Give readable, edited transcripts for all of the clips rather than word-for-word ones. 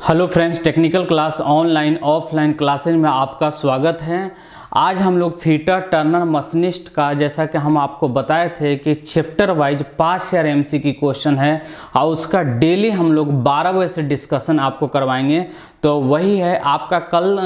Hello friends, technical class online offline classes में आपका स्वागत है। आज हम लोग फीटर टर्नर मशीनिस्ट का, जैसा कि हम आपको बताए थे कि चैप्टर वाइज 5000 एमसीक्यू क्वेश्चन है और उसका डेली हम लोग 12 बजे से डिस्कशन आपको करवाएंगे। तो वही है आपका कल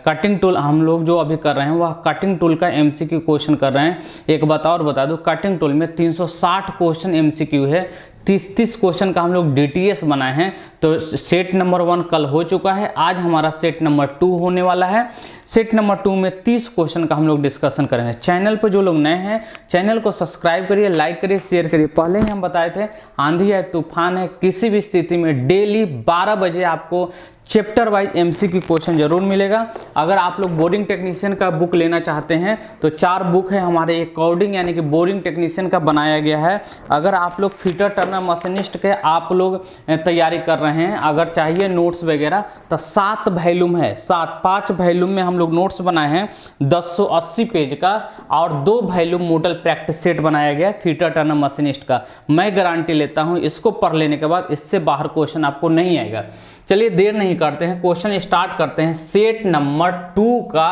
कटिंग टूल हम लोग जो अभी कर रहे हैं वह कटिंग टूल का एमसीक्यू क्वेश्चन कर रहे हैं। एक बात और बता दूं, कटिंग टूल में 360 क्वेश्चन एमसीक्यू है, 30 क्वेश्चन का हम लोग डीटीएस बनाए हैं। तो सेट नंबर 1 कल हो चुका है, आज हमारा सेट नंबर 2 होने वाला है। सेट नंबर 2 में 30 क्वेश्चन का हम लोग डिस्कशन करेंगे। चैनल पर जो लोग नए हैं चैनल को सब्सक्राइब करिए, लाइक करिए, शेयर करिए। पहले ही हम बताए थे आंधी है तूफान है किसी भी स्थिति में डेली 12 बजे आपको चैप्टर वाइज एमसीक्यू क्वेश्चन जरूर मिलेगा। अगर आप लोग बोरिंग टेक्नीशियन का बुक लेना चाहते हैं तो 4 बुक है हमारे, एक कोडिंग यानी कि बोरिंग टेक्नीशियन का बनाया गया है। अगर आप लोग फीटर टर्नर मशीनिस्ट के आप लोग तैयारी कर रहे हैं, अगर चाहिए नोट्स वगैरह तो 7 वॉल्यूम है, 5 वॉल्यूम में हम लोग नोट्स बनाए हैं 1080 पेज का, और 2 वॉल्यूम मॉडल प्रैक्टिस सेट बनाया गया है फीटर टर्नर मशीनिस्ट का। मैं गारंटी लेता हूं इसको पढ़ लेने के बाद इससे बाहर क्वेश्चन आपको नहीं आएगा। चलिए देर नहीं करते हैं, क्वेश्चन स्टार्ट करते हैं। सेट नंबर 2 का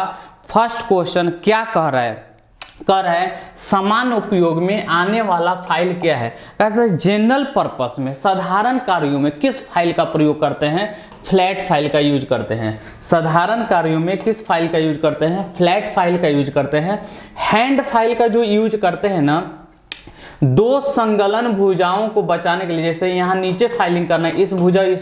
फर्स्ट क्वेश्चन क्या कह रहा है समान उपयोग में आने वाला फाइल क्या है। कहते हैं जनरल पर्पस में, साधारण कार्यों में किस फाइल का प्रयोग करते हैं? फ्लैट फाइल का यूज करते हैं। साधारण कार्यों में किस फाइल का यूज करते हैं? फ्लैट फाइल का यूज करते हैं। हैंड फाइल का जो यूज करते हैं ना, 2 संगलन भुजाओं को बचाने के लिए, जैसे यहाँ नीचे फाइलिंग करना है, इस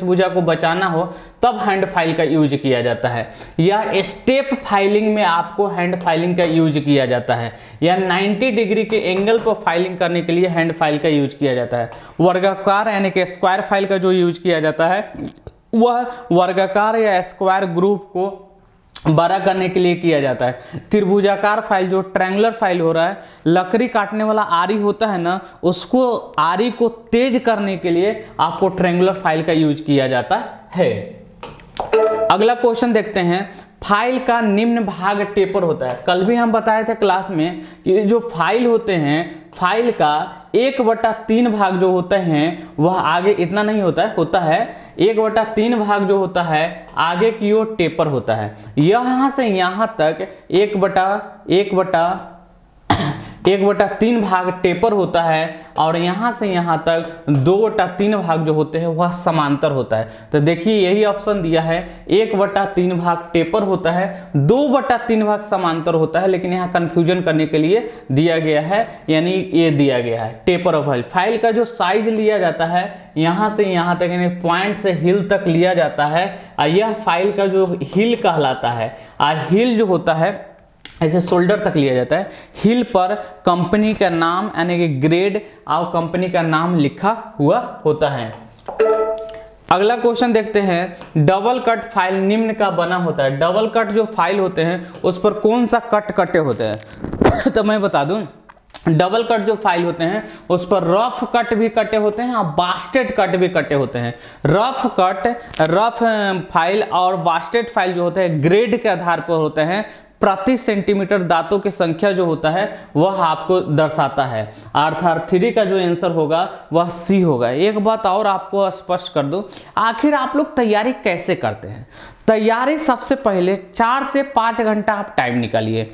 भुजा को बचाना हो तब हैंड फाइल का यूज किया जाता है। या स्टेप फाइलिंग में आपको हैंड फाइलिंग का यूज किया जाता है, या 90 डिग्री के एंगल पर फाइलिंग करने के लिए हैंड फाइल का यूज किया जाता है। वर्गाकार यानी कि स्क्वायर फाइल का जो यूज किया जाता है वह वर्गाकार या स्क्वायर ग्रुप को बड़ा करने के लिए किया जाता है। त्रिभुजाकार फाइल जो ट्रायंगुलर फाइल हो रहा है, लकड़ी काटने वाला आरी होता है ना, उसको आरी को तेज करने के लिए आपको ट्रायंगुलर फाइल का यूज किया जाता है। अगला क्वेश्चन देखते हैं। फाइल का निम्न भाग टेपर होता है। कल भी हम बताए थे क्लास में कि जो फाइल होते हैं, फाइल का 1/3 भाग जो होते हैं वह आगे इतना नहीं होता है 1/3 भाग जो होता है आगे की ओर टेपर होता है। यहाँ से यहाँ तक 1/3 भाग टेपर होता है, और यहाँ से यहाँ तक 2/3 भाग जो होते हैं वह समांतर होता है। तो देखिए यही ऑप्शन दिया है, 1/3 भाग टेपर होता है, 2/3 भाग समांतर होता है, लेकिन यहाँ कंफ्यूजन करने के लिए दिया गया है, यानी ये दिया गया है टेपर ऑफ फाइल। फाइल का जो साइज लिया जाता है यहाँ से यहाँ तक, यानी पॉइंट से हिल तक लिया जाता है, यह फाइल का जो हिल कहलाता है। हिल जो होता है ऐसे शोल्डर तक लिया जाता है। हिल पर कंपनी का नाम यानी कि ग्रेड और कंपनी का नाम लिखा हुआ होता है। अगला क्वेश्चन देखते हैं। डबल कट फाइल निम्न का बना होता है। डबल कट जो फाइल होते हैं उस पर कौन सा कट कटे होते हैं? तो मैं बता दूं, डबल कट जो फाइल होते हैं उस पर रफ कट भी कटे होते हैं और बास्टेड कट भी कटे होते हैं। रफ फाइल और बास्टेड फाइल जो होते हैं ग्रेड के आधार पर होते हैं। प्रति सेंटीमीटर दांतों की संख्या जो होता है वह आपको दर्शाता है। अर्थात 3 का जो आंसर होगा वह सी होगा। एक बात और आपको स्पष्ट कर दूं, आखिर आप लोग तैयारी कैसे करते हैं? तैयारी सबसे पहले 4 से 5 घंटा आप टाइम निकालिए।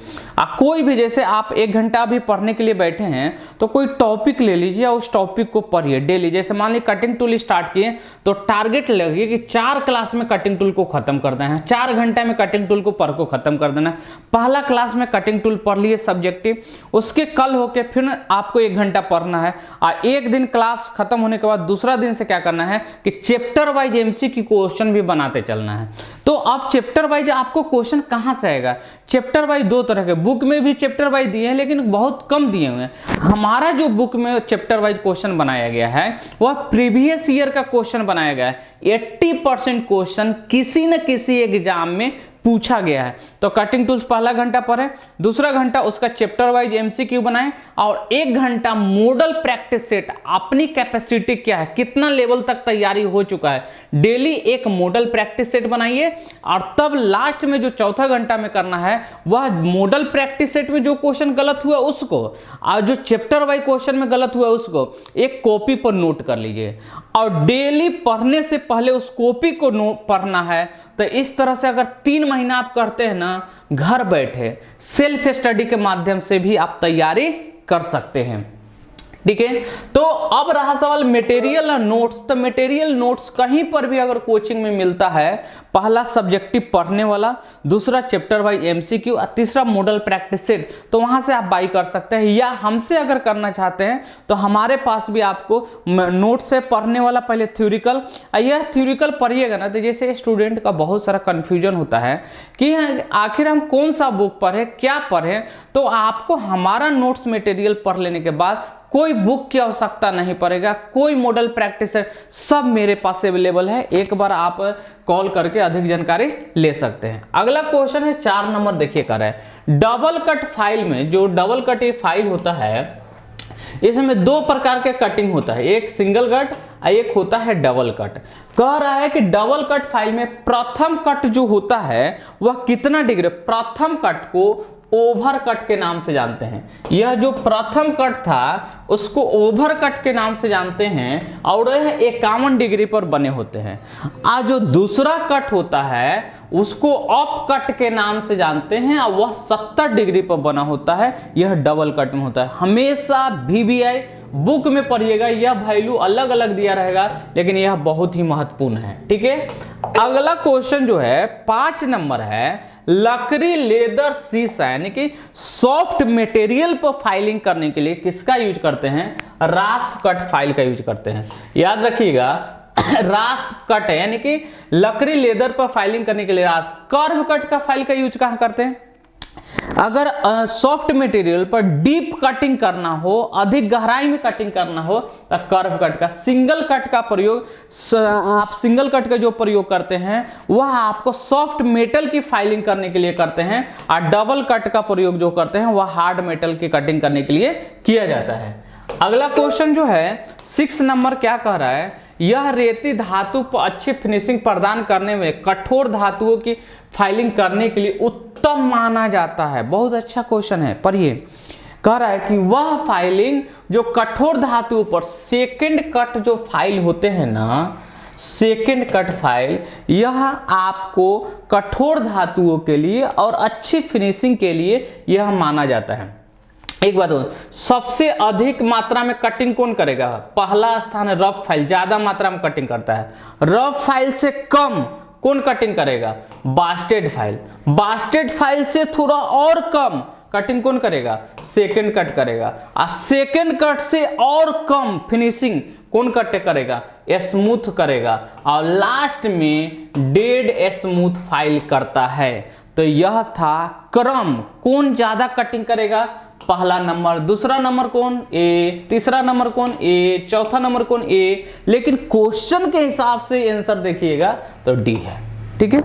कोई भी, जैसे आप 1 घंटा अभी पढ़ने के लिए बैठे हैं तो कोई टॉपिक ले लीजिए और उस टॉपिक को पढ़िए डेली। जैसे मान लीजिए कटिंग टूल स्टार्ट किए तो टारगेट लगे कि 4 क्लास में कटिंग टूल को खत्म कर देना है, 4 घंटे में कटिंग टूल को पढ़ को खत्म कर देना है। पहला क्लास में कटिंग टूल पढ़ लिए सब्जेक्टिव, उसके कल होके फिर आपको 1 घंटा पढ़ना है, और 1 दिन क्लास खत्म होने के बाद दूसरा दिन से क्या करना है कि चैप्टर वाइज एमसीक्यू क्वेश्चन भी बनाते चलना है। तो अब चैप्टर वाइज आपको क्वेश्चन कहां से आएगा? चैप्टर वाइज 2 तरह के, बुक में भी चैप्टर वाइज दिए हैं लेकिन बहुत कम दिए हुए हैं। हमारा जो बुक में चैप्टर वाइज क्वेश्चन बनाया गया है वह प्रीवियस ईयर का क्वेश्चन बनाया गया है। 80% क्वेश्चन किसी न किसी एग्जाम में पूछा गया है। तो कटिंग टूल्स पहला घंटा पढ़े, दूसरा घंटा उसका चैप्टर वाइज एमसीक्यू बनाएं और 1 घंटा मॉडल प्रैक्टिस सेट, अपनी कैपेसिटी क्या है, कितना लेवल तक तैयारी हो चुका है, डेली एक मॉडल प्रैक्टिस सेट बनाइए। और तब लास्ट में जो चौथा घंटा में करना है वह मॉडल प्रैक्टिस सेट में जो क्वेश्चन गलत हुआ उसको और जो चैप्टर वाइज क्वेश्चन में गलत हुआ उसको एक कॉपी पर नोट कर लीजिए और डेली पढ़ने से पहले उस कॉपी को पढ़ना है। तो इस तरह से अगर 3 महीना आप करते हैं ना, घर बैठे सेल्फ स्टडी के माध्यम से भी आप तैयारी कर सकते हैं। ठीक है, तो अब रहा सवाल मटेरियल और नोट्स। तो मटेरियल नोट्स कहीं पर भी अगर कोचिंग में मिलता है, पहला सब्जेक्टिव पढ़ने वाला, दूसरा चैप्टर वाइज एमसीक्यू और तीसरा मॉडल प्रैक्टिस सेट, तो वहां से आप बाई कर सकते हैं। या हमसे अगर करना चाहते हैं तो हमारे पास भी आपको नोट्स है पढ़ने वाला, पहले थ्योरिकल, यह थ्योरिकल पढ़िएगा ना तो जैसे स्टूडेंट का बहुत सारा कन्फ्यूजन होता है कि आखिर हम कौन सा बुक पढ़े, क्या पढ़े, तो आपको हमारा नोट्स मटेरियल पढ़ लेने के बाद कोई बुक की आवश्यकता नहीं पड़ेगा, कोई मॉडल प्रैक्टिस है, सब मेरे पास अवेलेबल है। एक बार आप कॉल करके अधिक जानकारी ले सकते हैं। अगला क्वेश्चन है 4 नंबर, देखिए कर रहा है डबल कट फाइल में। जो डबल कट ये फाइल होता है इसमें 2 प्रकार के कटिंग होता है, एक सिंगल कट और एक होता है डबल कट। कह रहा है कि डबल कट फाइल में प्रथम कट जो होता है वह कितना डिग्री, प्रथम कट को ओवर कट के नाम से जानते हैं। यह जो प्रथम कट था उसको ओवर कट के नाम से जानते हैं और यह 51 डिग्री पर बने होते हैं। आज जो दूसरा कट होता है उसको अप कट के नाम से जानते हैं और वह 70 डिग्री पर बना होता है। यह डबल कट में होता है। हमेशा VBI बुक में पढ़िएगा, यह वैल्यू अलग अलग दिया रहेगा लेकिन यह बहुत ही महत्वपूर्ण है। ठीक है, अगला क्वेश्चन जो है 5 नंबर है, लकड़ी लेदर शीशा यानी कि सॉफ्ट मटेरियल पर फाइलिंग करने के लिए किसका यूज करते हैं, रास्प कट फाइल का यूज करते हैं। याद रखिएगा रास्प कट है यानी कि लकड़ी लेदर पर फाइलिंग करने के लिए रास्प। कर्व कट का फाइल का यूज कहां करते हैं, अगर सॉफ्ट मटेरियल पर डीप कटिंग करना हो, अधिक गहराई में कटिंग करना हो तो कर्व कट का। सिंगल कट का प्रयोग, आप सिंगल कट का जो प्रयोग करते हैं वह आपको सॉफ्ट मेटल की फाइलिंग करने के लिए करते हैं और डबल कट का प्रयोग जो करते हैं वह हार्ड मेटल की कटिंग करने के लिए किया जाता है। अगला क्वेश्चन जो है 6 नंबर क्या कह रहा है, यह रेती धातु पर अच्छी फिनिशिंग प्रदान करने में कठोर धातुओं की फाइलिंग करने के लिए उत्तम माना जाता है। बहुत अच्छा क्वेश्चन है, पढ़िए। कह रहा है कि वह फाइलिंग जो कठोर धातुओं पर सेकंड कट जो फाइल होते हैं ना, सेकंड कट फाइल, यह आपको कठोर धातुओं के लिए और अच्छी फिनिशिंग के लिए यह माना जाता है। एक बात हो, सबसे अधिक मात्रा में कटिंग कौन करेगा, पहला स्थान है रफ फाइल, ज्यादा मात्रा में कटिंग करता है। रफ फाइल से कम कौन कटिंग करेगा, बास्टेड फाइल। बास्टेड फाइल से थोड़ा और कम कटिंग कौन करेगा, सेकंड कट करेगा। और सेकंड कट से और कम फिनिशिंग कौन कट करेगा, स्मूथ करेगा। और लास्ट में डेड स्मूथ फाइल करता है। तो यह था क्रम, कौन ज्यादा कटिंग करेगा, पहला नंबर, दूसरा नंबर कौन, ए, तीसरा नंबर कौन, ए, चौथा नंबर कौन, ए। लेकिन क्वेश्चन के हिसाब से आंसर देखिएगा तो डी है। ठीक है,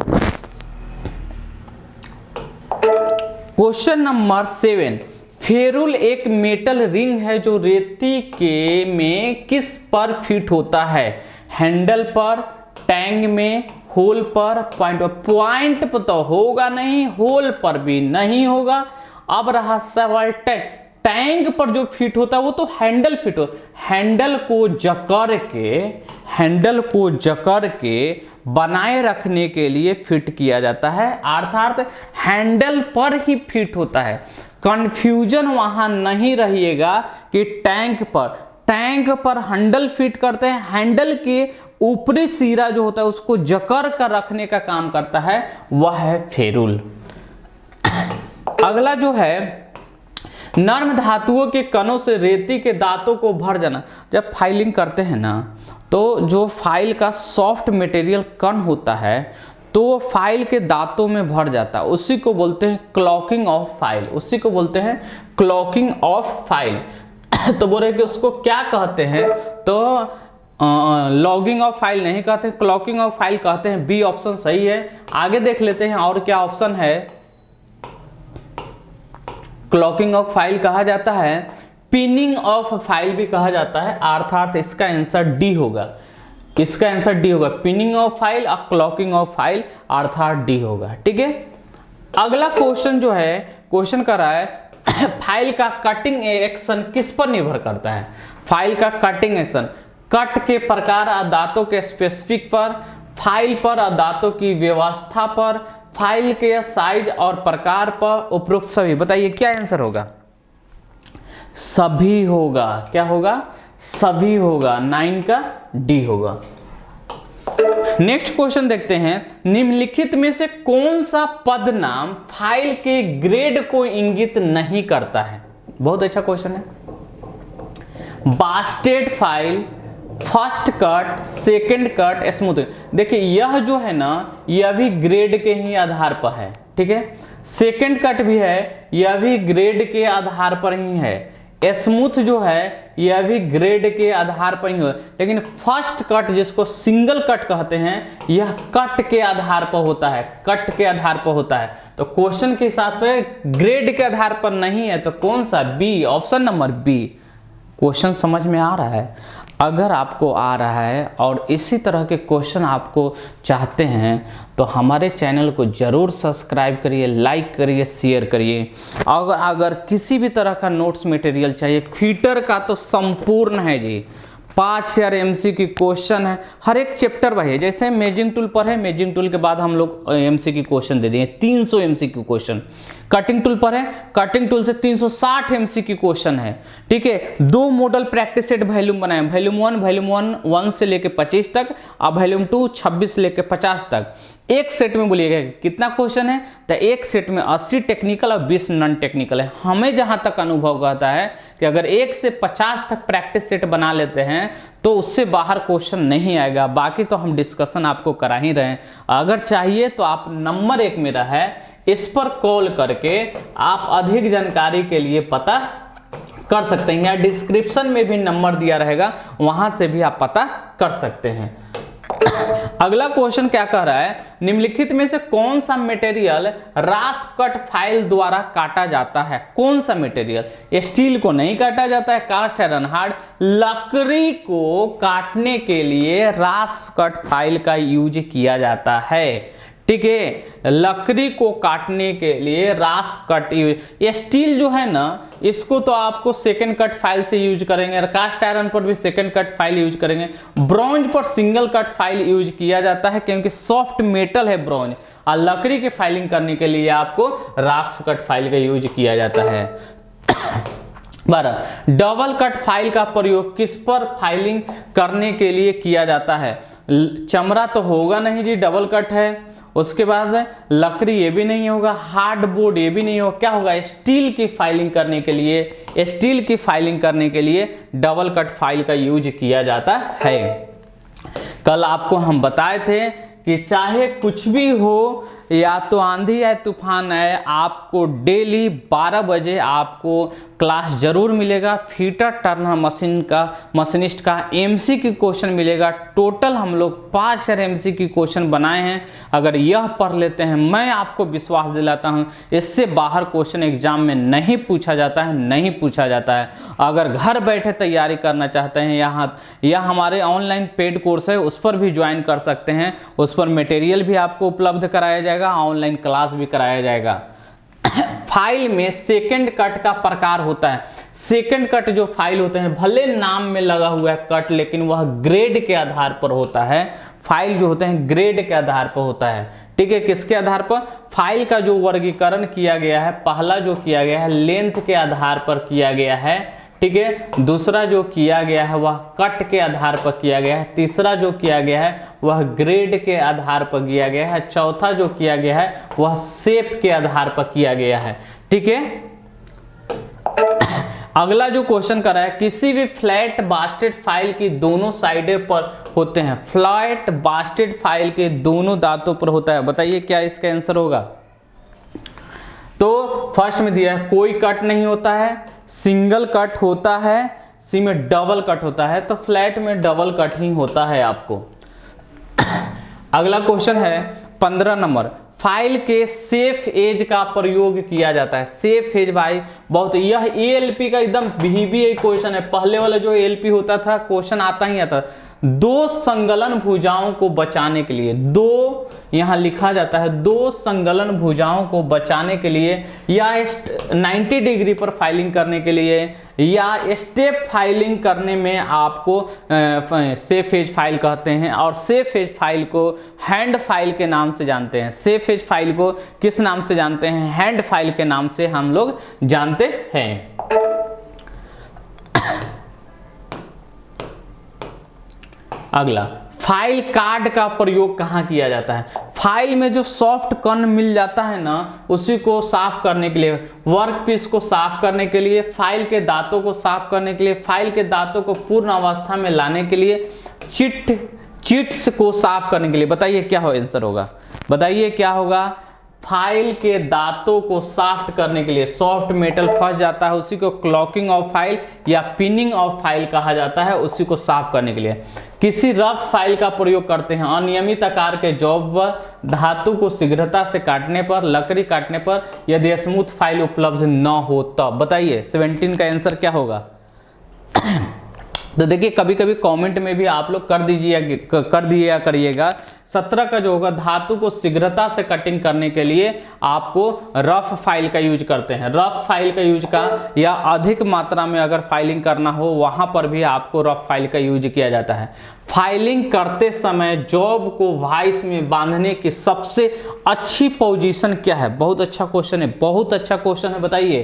क्वेश्चन नंबर 7, फेरुल एक मेटल रिंग है जो रेती के में किस पर फिट होता है, हैंडल पर, टैंग में, होल पर, पॉइंट पर। पॉइंट पर तो होगा नहीं, होल पर भी नहीं होगा। अब रहा सवाल टैंक पर जो फिट होता है वो तो हैंडल फिट हो, हैंडल को जकड़ के बनाए रखने के लिए फिट किया जाता है, अर्थात हैंडल पर ही फिट होता है। कंफ्यूजन वहां नहीं रहिएगा कि टैंक पर हैंडल फिट करते हैं, हैंडल के ऊपरी सिरा जो होता है उसको जकड़ कर रखने का काम करता है, वह है फेरुल। अगला जो है नर्म धातुओं के कणों से रेती के दांतों को भर जाना। जब फाइलिंग करते हैं ना तो जो फाइल का सॉफ्ट मटेरियल कण होता है तो फाइल के दांतों में भर जाता है, उसी को बोलते हैं क्लॉकिंग ऑफ फाइल, उसी को बोलते हैं क्लॉकिंग ऑफ फाइल। तो बोल रहे कि उसको क्या कहते हैं, तो लॉगिंग ऑफ फाइल नहीं कहते, क्लॉकिंग ऑफ फाइल कहते हैं। बी ऑप्शन सही है। आगे देख लेते हैं और क्या ऑप्शन है। क्लॉकिंग ऑफ फाइल कहा जाता है, पिनिंग ऑफ फाइल भी कहा जाता है, अर्थात इसका आंसर डी होगा। इसका आंसर डी होगा, पिनिंग ऑफ फाइल और क्लॉकिंग ऑफ फाइल अर्थात डी होगा। ठीक है, अगला क्वेश्चन जो है, क्वेश्चन कर रहा है फाइल का कटिंग एक्शन किस पर निर्भर करता है। फाइल का कटिंग एक्शन कट के प्रकार और दांतों के स्पेसिफिक पर, फाइल पर और दांतों की व्यवस्था पर, फाइल के साइज और प्रकार पर, उपरोक्त सभी। बताइए क्या आंसर होगा। सभी होगा। क्या होगा, सभी होगा। 9 का डी होगा। नेक्स्ट क्वेश्चन देखते हैं, निम्नलिखित में से कौन सा पद नाम फाइल के ग्रेड को इंगित नहीं करता है। बहुत अच्छा क्वेश्चन है। Bastard file, first cut, second cut, smooth. देखिए यह जो है ना, यह भी ग्रेड के ही आधार पर है। ठीक है, सेकंड कट भी है, यह भी ग्रेड के आधार पर ही है। स्मूथ जो है यह भी ग्रेड के आधार पर ही हो, लेकिन फर्स्ट कट जिसको सिंगल कट कहते हैं, यह कट के आधार पर होता है। कट के आधार पर होता है। तो क्वेश्चन के हिसाब से ग्रेड के आधार पर नहीं है, तो कौन सा, B, option number B. Question समझ में आ रहा है। अगर आपको आ रहा है और इसी तरह के क्वेश्चन आपको चाहते हैं तो हमारे चैनल को ज़रूर सब्सक्राइब करिए, लाइक करिए, शेयर करिए। अगर किसी भी तरह का नोट्स मटेरियल चाहिए, फीटर का तो संपूर्ण है जी। 5000 MCQ क्वेश्चन है हर एक चैप्टर भाई। जैसे मेजिंग टूल पर है, मेजिंग टूल के बाद हम लोग MCQ क्वेश्चन दे दिए 300 MCQ क्वेश्चन। कटिंग टूल पर है, कटिंग टूल से 360 MCQ क्वेश्चन है। ठीक है, 2 मॉडल प्रैक्टिस सेट वॉल्यूम बनाए, वॉल्यूम 1 से लेके 25 तक और वॉल्यूम 2 26 से लेके 50 तक। एक सेट में बोलिएगा कितना क्वेश्चन है, तो एक सेट में 80 टेक्निकल और 20 नॉन टेक्निकल है। हमें जहां तक अनुभव कहता है कि अगर 1 से 50 तक प्रैक्टिस सेट बना लेते हैं तो उससे बाहर क्वेश्चन नहीं आएगा। बाकी तो हम डिस्कशन आपको करा ही रहे हैं। अगर चाहिए तो आप नंबर 1 मेरा है, इस पर कॉल करके आप अधिक जानकारी के लिए पता कर सकते हैं, या डिस्क्रिप्शन में भी नंबर दिया रहेगा, वहां से भी आप पता कर सकते हैं। अगला क्वेश्चन क्या कह रहा है, निम्नलिखित में से कौन सा मटेरियल रास्प कट फाइल द्वारा काटा जाता है। कौन सा मटेरियल, स्टील को नहीं काटा जाता है, कास्ट आयरन हार्ड। लकड़ी को काटने के लिए रास्प कट फाइल का यूज किया जाता है। ठीक है, लकड़ी को काटने के लिए रास्प कट यूज। स्टील जो है ना, इसको तो आपको सेकंड कट फाइल से यूज करेंगे, कास्ट आयरन पर भी सेकंड कट फाइल यूज करेंगे। ब्रॉन्ज पर सिंगल कट फाइल यूज किया जाता है क्योंकि सॉफ्ट मेटल है ब्रॉन्ज, और लकड़ी की फाइलिंग करने के लिए आपको रास्प कट फाइल का यूज किया जाता है। 12, डबल कट फाइल का प्रयोग किस पर फाइलिंग करने के लिए किया जाता है। चमड़ा तो होगा नहीं जी, डबल कट है। उसके बाद लकड़ी ये भी नहीं होगा, हार्डबोर्ड ये भी नहीं होगा। क्या होगा, स्टील की फाइलिंग करने के लिए, स्टील की फाइलिंग करने के लिए डबल कट फाइल का यूज किया जाता है। कल आपको हम बताए थे कि चाहे कुछ भी हो, या तो आंधी है तूफान है, आपको डेली 12 बजे आपको क्लास जरूर मिलेगा। फीटर टर्नर मशीनिस्ट का MCQ क्वेश्चन मिलेगा। टोटल हम लोग 5000 MCQ क्वेश्चन बनाए हैं। अगर यह पढ़ लेते हैं, मैं आपको विश्वास दिलाता हूं इससे बाहर क्वेश्चन एग्जाम में नहीं पूछा जाता है, नहीं पूछा जाता है। अगर घर बैठे तैयारी करना चाहते हैं, यह हमारे ऑनलाइन पेड कोर्स है, उस पर भी ज्वाइन कर सकते हैं। उस पर मटेरियल भी आपको उपलब्ध कराया जाएगा, ऑनलाइन क्लास भी कराया जाएगा। फाइल में सेकंड कट का प्रकार होता है। सेकंड कट जो फाइल होते हैं, भले नाम में लगा हुआ है कट, लेकिन वह ग्रेड के आधार पर होता है। फाइल जो होते हैं ग्रेड के आधार पर होता है। ठीक है, किसके आधार पर, फाइल का जो वर्गीकरण किया गया है, पहला जो किया गया है लेंथ के आधार पर किया गया है। ठीक है, दूसरा जो किया गया है वह कट के आधार पर किया गया है। तीसरा जो किया गया है वह ग्रेड के आधार पर किया गया है। चौथा जो किया गया है वह शेप के आधार पर किया गया है। ठीक है, अगला जो क्वेश्चन कर रहा है, किसी भी फ्लैट बास्टेड फाइल की दोनों साइडे पर होते हैं। फ्लैट बास्टेड फाइल के दोनों दांतों पर होता है। बताइए क्या इसका आंसर होगा। तो फर्स्ट में दिया है कोई कट नहीं होता है, सिंगल कट होता है, सी में डबल कट होता है, तो फ्लैट में डबल कट ही होता है आपको। अगला क्वेश्चन है 15 नंबर, फाइल के सेफ एज का प्रयोग किया जाता है। सेफ एज भाई बहुत, यह एएलपी का एकदम VBA क्वेश्चन है। पहले वाला जो एएलपी होता था क्वेश्चन आता ही आता, दो संगलन भुजाओं को बचाने के लिए, दो यहां लिखा जाता है, दो संगलन भुजाओं को बचाने के लिए या 90 डिग्री पर फाइलिंग करने के लिए या स्टेप फाइलिंग करने में आपको सेफ एज फाइल कहते हैं। और सेफ एज फाइल को हैंड फाइल के नाम से जानते हैं। सेफ एज फाइल को किस नाम से जानते हैं? हैंड फाइल के नाम से हम लोग जानते हैं। अगला, फाइल कार्ड का प्रयोग कहाँ किया जाता है? फाइल में जो सॉफ्ट कण मिल जाता है ना, उसी को साफ करने के लिए, वर्क पीस को साफ करने के लिए, फाइल के दांतों को साफ करने के लिए, फाइल के दांतों को पूर्ण अवस्था में लाने के लिए, चिट्स को साफ करने के लिए। बताइए क्या हो आंसर होगा? बताइए क्या होगा? फाइल के दांतों को साफ करने के लिए, सॉफ्ट मेटल फंस जाता है उसी को क्लॉकिंग ऑफ फाइल या पिनिंग ऑफ फाइल कहा जाता है, उसी को साफ करने के लिए। किसी रफ फाइल का प्रयोग करते हैं अनियमित आकार के जॉब पर, धातु को शीघ्रता से काटने पर, लकड़ी काटने पर, यदि स्मूथ फाइल उपलब्ध न हो तब। बताइए 17 का आंसर क्या होगा? तो देखिए कभी कभी कमेंट में भी आप लोग कर दिया करिएगा। 17 का जो होगा, धातु को शीघ्रता से कटिंग करने के लिए आपको रफ फाइल का यूज करते हैं। रफ फाइल का यूज का या अधिक मात्रा में अगर फाइलिंग करना हो वहां पर भी आपको रफ फाइल का यूज किया जाता है। फाइलिंग करते समय जॉब को वाइस में बांधने की सबसे अच्छी पोजीशन क्या है? बहुत अच्छा क्वेश्चन है, बहुत अच्छा क्वेश्चन है। बताइए,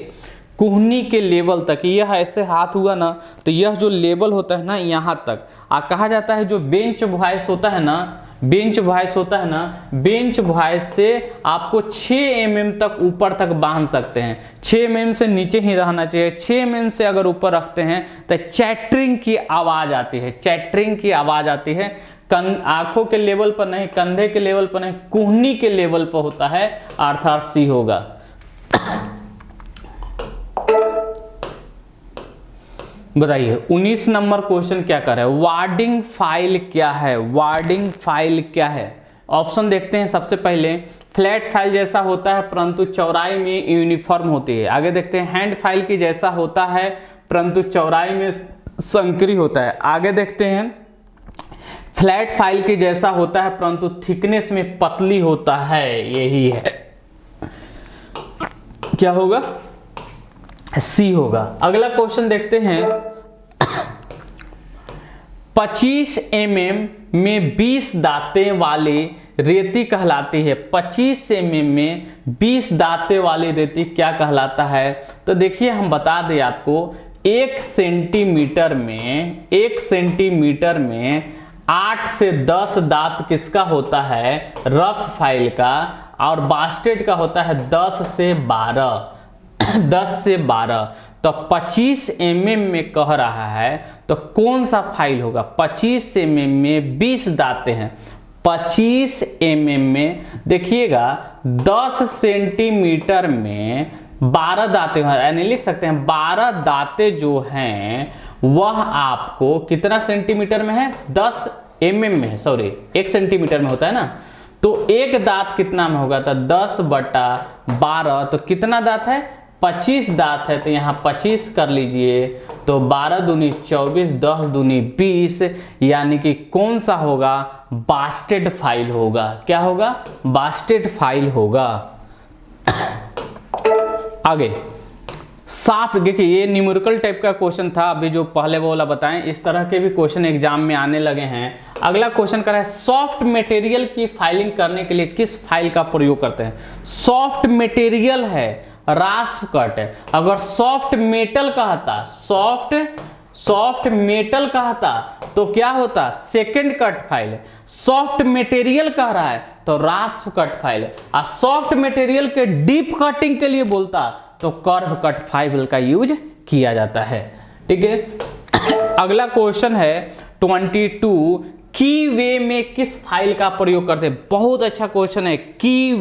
कुहनी के लेवल तक, यह ऐसे हाथ हुआ ना, तो यह जो लेवल होता है ना यहाँ तक कहा जाता है। जो बेंच वॉइस होता है ना, बेंच वॉइस होता है ना, बेंच वॉइस से आपको 6 mm तक ऊपर तक बांध सकते हैं। 6 mm से नीचे ही रहना चाहिए। 6 mm से अगर ऊपर रखते हैं तो चैटरिंग की आवाज आती है, चैटरिंग की आवाज आती है। आंखों के लेवल पर नहीं, कंधे के लेवल पर नहीं, कुहनी के लेवल पर होता है, अर्थात सी होगा। बताइए 19 नंबर क्वेश्चन क्या कर रहा है? वार्डिंग फाइल क्या है? वार्डिंग फाइल क्या है? ऑप्शन देखते हैं। सबसे पहले, फ्लैट फाइल जैसा होता है परंतु चौड़ाई में यूनिफॉर्म होती है। आगे देखते हैं, हैंड फाइल की जैसा होता है परंतु चौड़ाई में संकरी होता है। आगे देखते हैं, फ्लैट फाइल की जैसा होता है परंतु थिकनेस में पतली होता है। यही है, क्या होगा? सी होगा। अगला क्वेश्चन देखते हैं, 25 mm में 20 दांतें वाली रेती कहलाती है। 25 mm में 20 दांतें वाली रेती क्या कहलाता है? तो देखिए हम बता दें आपको, 1 सेंटीमीटर में 8 से 10 दांत किसका होता है? रफ फाइल का। और बास्टेड का होता है 10 से 12। 10 से 12। तो 25 mm में कह रहा है तो कौन सा फाइल होगा? 25 mm में 20 दांतें हैं। 25 mm में देखिएगा 10 सेंटीमीटर में 12 दांतें हैं, यानी लिख सकते हैं 12 दांतें जो हैं वह आपको कितना सेंटीमीटर में है? 10 mm में है, सॉरी 1 सेंटीमीटर में होता है ना। तो एक दांत कितना में होगा? तो 10/12। तो कितना दांत है? 25 दांत है, तो यहाँ 25 कर लीजिए। तो 12 दूनी 24, 10 दूनी 20, यानी कि कौन सा होगा? बास्टेड फाइल होगा। क्या होगा? बास्टेड फाइल होगा। आगे साफ, देखिए ये न्यूमेरिकल टाइप का क्वेश्चन था, अभी जो पहले वो वाला बताएं, इस तरह के भी क्वेश्चन एग्जाम में आने लगे हैं। अगला क्वेश्चन कर रहा है, सॉफ्ट मटेरियल की फाइलिंग करने के लिए किस फाइल का प्रयोग करते हैं? सॉफ्ट मटेरियल है, रास्प कट है। अगर सॉफ्ट मेटल कहता, सॉफ्ट मेटल कहता तो क्या होता? Second cut file. Soft material कह रहा है तो रास्प कट फाइल। और सॉफ्ट मटेरियल के डीप कटिंग के लिए बोलता तो कर्व कट फाइल का यूज किया जाता है। ठीक है। अगला क्वेश्चन है 22, की वे में किस फाइल का प्रयोग करते हैं? बहुत अच्छा क्वेश्चन है। की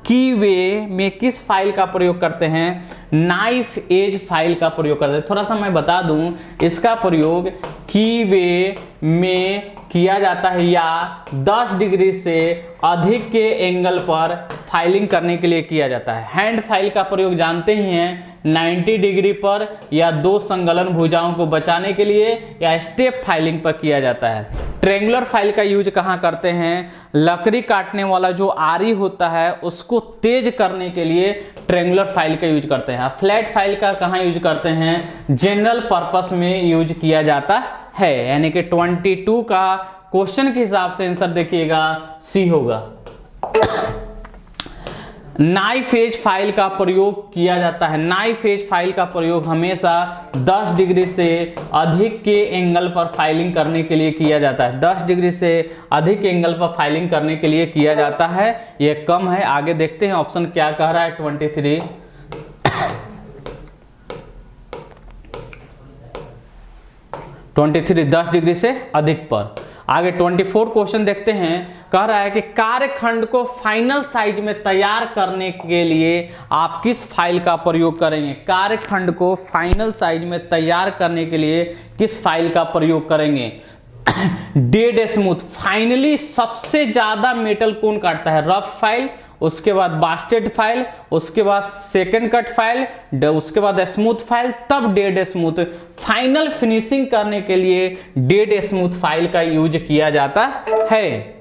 कीवे में किस फाइल का प्रयोग करते हैं? नाइफ एज फाइल का प्रयोग करते हैं। थोड़ा सा मैं बता दूं, इसका प्रयोग कीवे में किया जाता है या 10 डिग्री से अधिक के एंगल पर फाइलिंग करने के लिए किया जाता है। हैंड फाइल का प्रयोग जानते ही हैं, 90 डिग्री पर या दो संगलन भुजाओं को बचाने के लिए या स्टेप फाइलिंग पर किया जाता है। ट्रेंगुलर फाइल का यूज कहाँ करते हैं? लकड़ी काटने वाला जो आरी होता है उसको तेज करने के लिए ट्रेंगुलर फाइल का यूज करते हैं। फ्लैट फाइल का कहाँ यूज करते हैं? जनरल पर्पस में यूज किया जाता है। यानी कि 22 का क्वेश्चन के हिसाब से आंसर देखिएगा सी होगा। नाइफ एज फाइल का प्रयोग किया जाता है। नाइफ एज फाइल का प्रयोग हमेशा 10 डिग्री से अधिक के एंगल पर फाइलिंग करने के लिए किया जाता है। 10 डिग्री से अधिक एंगल पर फाइलिंग करने के लिए किया जाता है। यह कम है। आगे देखते हैं ऑप्शन क्या कह रहा है। 23 10 डिग्री से अधिक पर। आगे 24 क्वेश्चन देखते हैं। कह रहा है कि कार्यखंड को फाइनल साइज में तैयार करने के लिए आप किस फाइल का प्रयोग करेंगे? कार्यखंड को फाइनल साइज में तैयार करने के लिए किस फाइल का प्रयोग करेंगे? Dead smooth. फाइनली सबसे ज्यादा मेटल कौन काटता है? रफ फाइल, उसके बाद बास्टेड फाइल, उसके बाद सेकंड कट फाइल, उसके बाद स्मूथ फाइल, तब डेड स्मूथ। फाइनल फिनिशिंग करने के लिए डेड स्मूथ फाइल का यूज किया जाता है।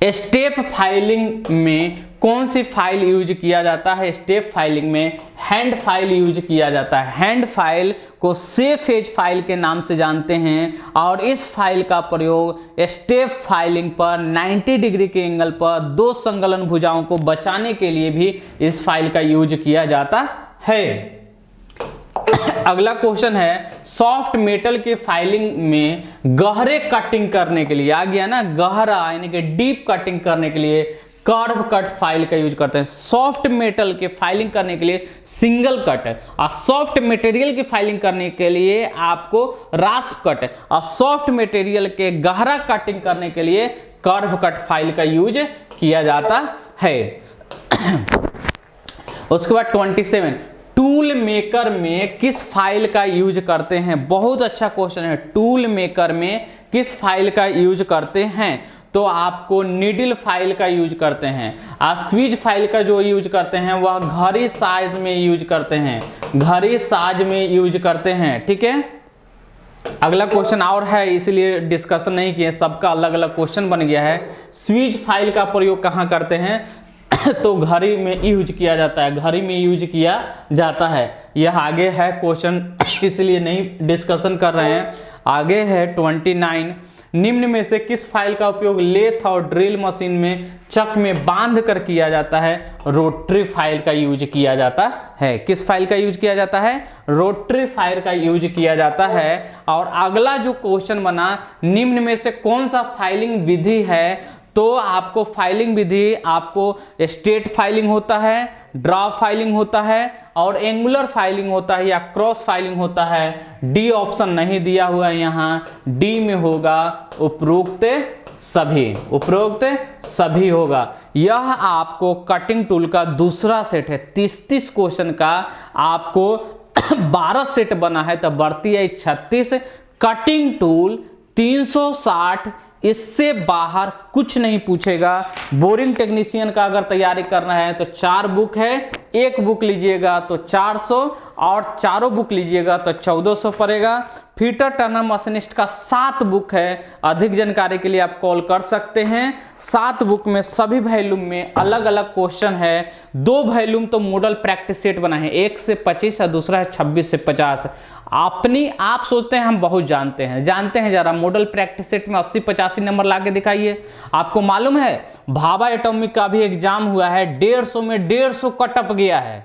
स्टेप फाइलिंग में कौन सी फाइल यूज किया जाता है? स्टेप फाइलिंग में हैंड फाइल यूज किया जाता है। हैंड फाइल को सेफ एज फाइल के नाम से जानते हैं और इस फाइल का प्रयोग स्टेप फाइलिंग पर 90 डिग्री के एंगल पर दो संगलन भुजाओं को बचाने के लिए भी इस फाइल का यूज किया जाता है। अगला क्वेश्चन है, सॉफ्ट मेटल के फाइलिंग में गहरे कटिंग करने के लिए, आ गया ना गहरा यानी कि डीप कटिंग करने के लिए कर्व कट फाइल का यूज करते हैं। सॉफ्ट मेटल के फाइलिंग करने के लिए सिंगल कट और सॉफ्ट मटेरियल की फाइलिंग करने के लिए आपको रास्प कट और सॉफ्ट मटेरियल के गहरा कटिंग करने के लिए कर्व कट फाइल का यूज किया जाता है। उसके बाद 27 टूल मेकर में किस फाइल का यूज करते हैं? बहुत अच्छा क्वेश्चन है। टूल मेकर में किस फाइल का यूज करते हैं? तो आपको नीडल फाइल का यूज करते हैं। स्विच फाइल का जो यूज करते हैं वह घड़ी साज में यूज करते हैं। घड़ी साज में यूज करते हैं। ठीक है, अगला क्वेश्चन और है इसलिए डिस्कशन नहीं किए, सबका अलग अलग क्वेश्चन बन गया है। स्विच फाइल का प्रयोग कहाँ करते हैं? तो घड़ी में यूज किया जाता है। घड़ी में यूज किया जाता है। यह आगे है क्वेश्चन इसलिए नहीं डिस्कशन कर रहे हैं। आगे है 29 निम्न में से किस फाइल का उपयोग लेथ और ड्रिल मशीन में चक में बांध कर किया जाता है? रोटरी फाइल का यूज किया जाता है। किस फाइल का यूज किया जाता है? रोटरी फाइल का यूज किया जाता है। और अगला जो क्वेश्चन बना, निम्न में से कौन सा फाइलिंग विधि है? तो आपको फाइलिंग विधि आपको स्ट्रेट फाइलिंग होता है, ड्रा फाइलिंग होता है और एंगुलर फाइलिंग होता है या क्रॉस फाइलिंग होता है। डी ऑप्शन नहीं दिया हुआ है यहाँ, डी में होगा उपरोक्त सभी। उपरोक्त सभी होगा। यह आपको कटिंग टूल का दूसरा सेट है। 30 क्वेश्चन का आपको 12 सेट बना है तो बढ़ती है 36। कटिंग टूल 360, इससे बाहर कुछ नहीं पूछेगा। बोरिंग टेक्नीशियन का अगर तैयारी करना है तो 4 बुक है, एक बुक लीजिएगा तो 400 और चारों बुक लीजिएगा तो 1400 पड़ेगा। फीटर टर्नर मशीनिस्ट का 7 बुक है। अधिक जानकारी के लिए आप कॉल कर सकते हैं। 7 बुक में सभी वॉल्यूम में अलग अलग क्वेश्चन है। 2 वॉल्यूम तो मॉडल प्रैक्टिस सेट बना है, 1 से 25 और दूसरा है 26 से 50। आप सोचते हैं हम बहुत जानते हैं जरा मॉडल प्रैक्टिस सेट में 80-85 नंबर लाके दिखाइए। आपको मालूम है भाभा एटॉमिक का भी एग्जाम हुआ है, 150 में 150 कटअप गया है।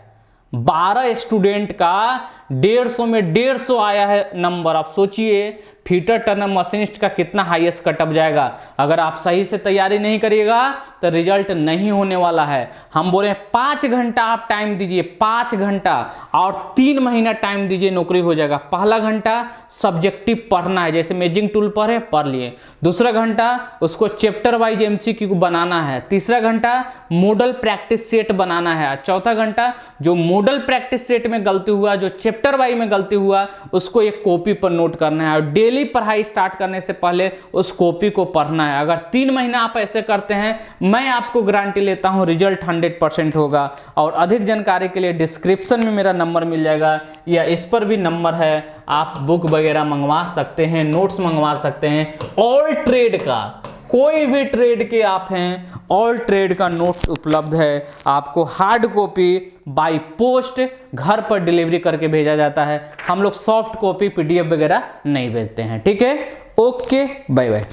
12 स्टूडेंट का 150 में 150 आया है नंबर। आप सोचिए फीटर टर्नर मशीनिस्ट का कितना हाईएस्ट कटअप जाएगा। अगर आप सही से तैयारी नहीं करिएगा तो रिजल्ट नहीं होने वाला है। हम बोले 5 घंटा आप टाइम दीजिए, 5 घंटा और 3 महीना टाइम दीजिए, नौकरी हो जाएगा। पहला घंटा सब्जेक्टिव पढ़ना है, जैसे मेजिंग टूल पढ़ लिए। दूसरा घंटा उसको चैप्टर वाइज एमसीक्यू बनाना है। तीसरा घंटा मॉडल प्रैक्टिस सेट बनाना है। चौथा घंटा जो मॉडल प्रैक्टिस सेट में गलती हुआ, जो चैप्टर वाइज में गलती हुआ, उसको एक कॉपी पर नोट करना है और डेली पढ़ाई स्टार्ट करने से पहले उस कॉपी को पढ़ना है। अगर 3 महीना आप ऐसे करते हैं, मैं आपको गारंटी लेता हूं रिजल्ट 100% होगा। और अधिक जानकारी के लिए डिस्क्रिप्शन में मेरा नंबर मिल जाएगा या इस पर भी नंबर है, आप बुक वगैरह मंगवा सकते हैं, नोट्स मंगवा सकते हैं। ऑल ट्रेड का, कोई भी ट्रेड के आप हैं, ऑल ट्रेड का नोट्स उपलब्ध है। आपको हार्ड कॉपी बाय पोस्ट घर पर डिलीवरी करके भेजा जाता है। हम लोग सॉफ्ट कॉपी पीडीएफ वगैरह नहीं भेजते हैं। ठीक है, ओके, बाय बाय।